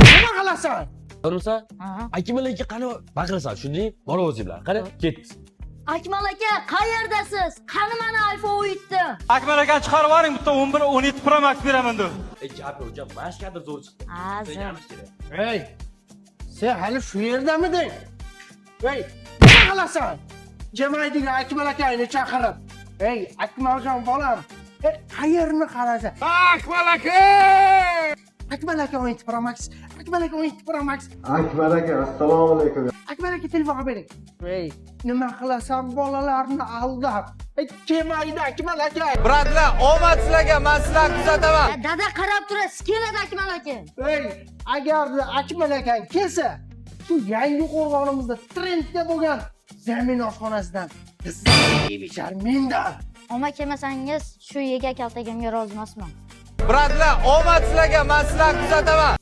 nima qilasan? Ko'rsa, Aha. Akmal aka qani baqirasan, shunday bor o'zi bilan. Qani, ketdi. Akmal aka, qayerdasiz? Qani mana iPhone o'yitdi. Akmal akani chiqarib yuboring, bitta 11 17 Pro Max beraman deb. Gapir, hujam, mashqadir zo'r chiqdi. Azir. Hey, sen hali shu yerdamiding? Hey, nima qilasan? Jamoadagi Akmal akani chaqirib. Hey, Akmaljon bolam. Hey, qayerni qarasan? Akmal aka! Akmal aka o'yin Pro Max. Akmal aka o'yin Pro Max. Akbar aka, assalomu alaykum. Akmal aka telefon bering. Hey, nima qilasan bolalarni aldab? Hey, kemaydi Akmal aka. Bratlar, omad sizlarga, men sizlarni kuzataman. Dada qarab turasiz, keladi Akmal aka. Hey, agarda Akmal akang kelsa, shu yangi qo'rg'onimizda trendda bo'lgan zamin oshxonasidan bichar mendan. Oma kelmasangiz, shu yega kaltagamga rozi emasman. Bratlar, omad sizlarga, men sizlarni kuzataman.